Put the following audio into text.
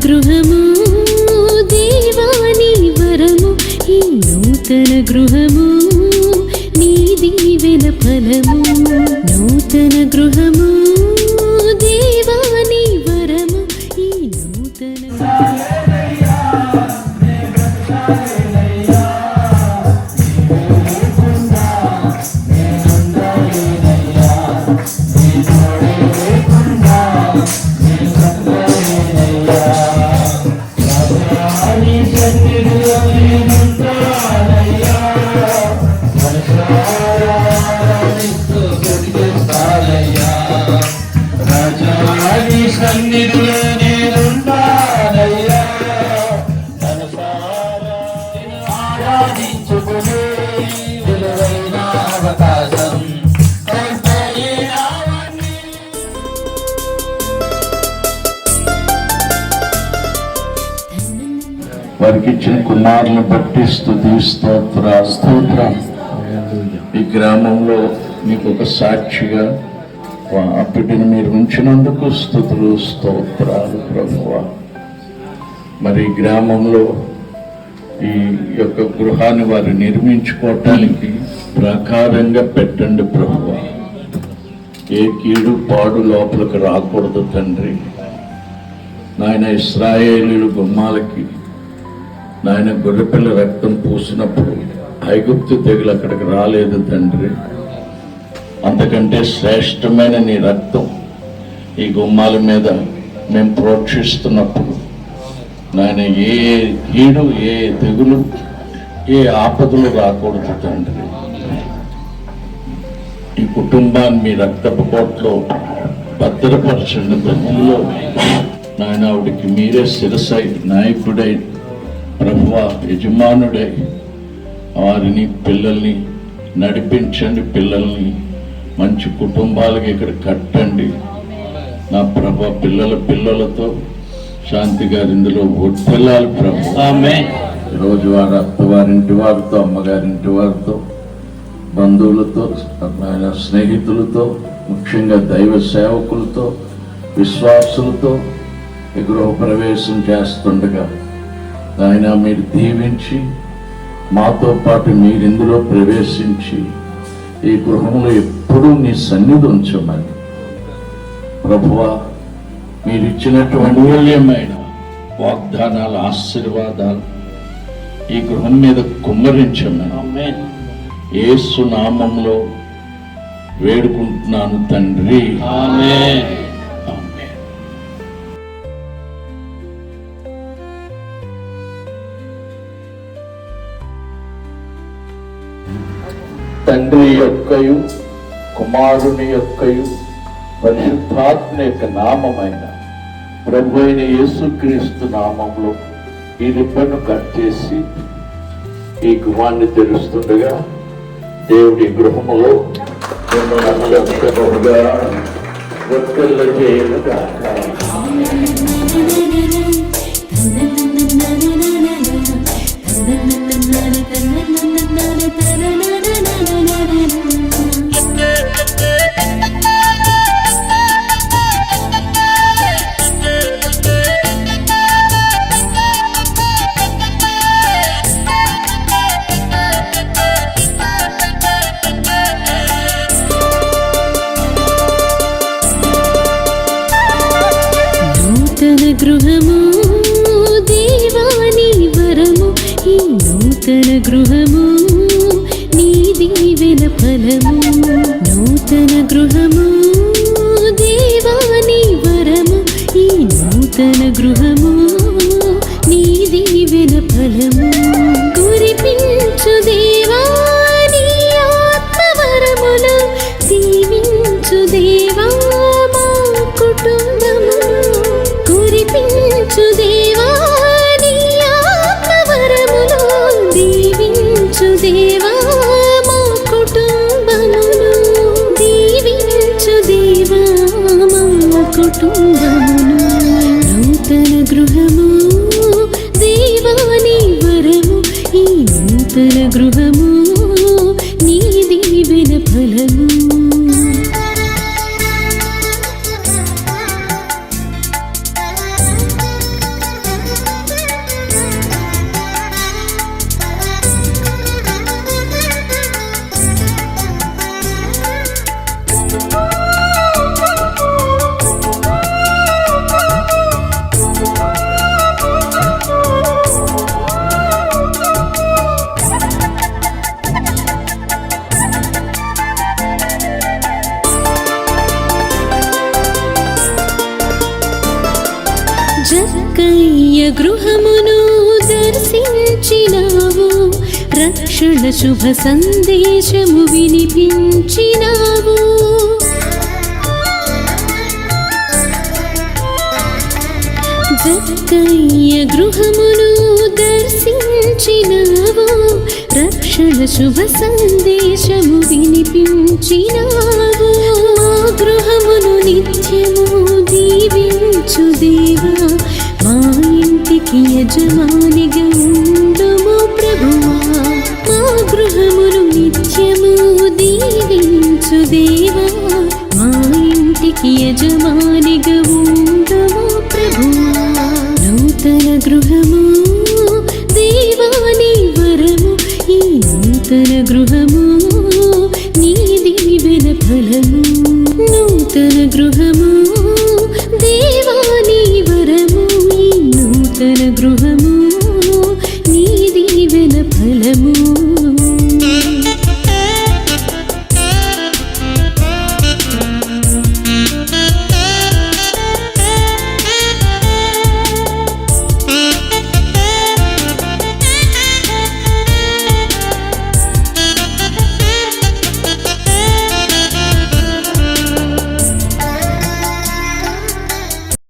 గృహము దేవాని వరము, ఈ నూతన గృహము నీ దీవెన ఫలము. నూతన గృహము దేవాని వరము, ఈ నూతన వారికి ఇచ్చిన కుమారులను బట్టి స్తుతి స్తోత్రం. ఈ గ్రామంలో మీకు ఒక సాక్షిగా ఆ బిడ్డను మీరు ఉంచినందుకు స్తుతులు స్తోత్రాలు ప్రభువా. మరి ఈ గ్రామంలో ఈ యొక్క గృహాన్ని వారు నిర్మించుకోవటానికి ప్రకారంగా పెట్టండి ప్రభువా. ఏ కీడు పాడు లోపలికి రాకూడదు తండ్రి. నాయన ఇశ్రాయేలీయుల గుమ్మాలకి నాయన గొర్రెపిల్ల రక్తం పూసినప్పుడు ఐగుప్తు తెగులు అక్కడికి రాలేదు తండ్రి. అంతకంటే శ్రేష్టమైన నీ రక్తం ఈ గుమ్మాల మీద మేము ప్రోక్షిస్తున్నప్పుడు నాయన ఏ కీడు ఏ తెగులు ఏ ఆపదలు రాకూడదు తండ్రి. ఈ కుటుంబాన్ని మీ రక్తపు కోట్లో భద్రపరచండి. ప్రజల్లో నాయన ఆవిడికి మీరే శిరసై నాయకుడై ప్రభువా యజమానుడై వారిని పిల్లల్ని నడిపించండి. పిల్లల్ని మంచి కుటుంబాలకి ఇక్కడ కట్టండి నా ప్రభు. పిల్లలతో శాంతి గారి ఇందులో వర్ధిల్లాలి ప్రభు. రోజు వారి అత్తవారింటి వారితో అమ్మగారింటి వారితో బంధువులతో స్నేహితులతో ముఖ్యంగా దైవ సేవకులతో విశ్వాసులతో ఈ గృహప్రవేశం చేస్తుండగా ఆయన మీరు దీవించి మాతో పాటు మీరు ఇందులో ప్రవేశించి ఈ గృహంలో ఎప్పుడూ నీ సన్నిధి ఉంచమని ప్రభువా మీరు ఇచ్చినటువంటి మూల్యమైన వాగ్దానాలు ఆశీర్వాదాలు ఈ గృహం మీద కుమ్మరించమని యేసు నామంలో వేడుకుంటున్నాను తండ్రి. ఆమేన్. తండ్రి యొక్కయు కుమారుని యొక్కయు పరిశుద్ధాత్మ యొక్క నామమైన ప్రభు అయిన యేసుక్రీస్తు నామంలో ఈ రిబ్బను కట్ చేసి ఈ గృహాన్ని తెరుస్తుండగా దేవుడి గృహములో వర్తిల్లజేయుగా గృహము దేవాని వరము, ఈ నూతన గృహము నీ దీవెన ఫలము. నూతన గృహము దేవాని వరము, ఈ నూతన గృహము నీ దీవెన ఫలము. కురిపించు దేవా నీ ఆత్మవరములు, దీవించు దేవా మా కుటుంబము. కురిపించు దేవా నీ ఆత్మవరములు, దీవించు దేవా మా కుటుంబమును. దీవించు దేవా మా కుటుంబమును. నూతన గృహము దేవాని వరము, ఈ నూతన గృహము నీ దీవెన ఫలము. జక్కయ్య గృహమును దర్శించినావు, రక్షణ శుభ సందేశము వినిపించినావు. జక్కయ్య గృహమును దర్శించినావు, రక్షణ శుభ సందేశము వినిపించినావు. మా గృహమును నిత్యము దీవించు దేవా, మా ఇంటికి యజమానిగా ఉండుము ప్రభువా. మా గృహమును నిత్యము దీవించు దేవా, మా ఇంటికి యజమానిగా ఉండుము ప్రభువా. నూతన గృహము దేవాని వరము, ఈ నూతన గృహము నీ దీవెన ఫలము. నూతన గృహము దేవాని వరము, ఈ నూతన గృహము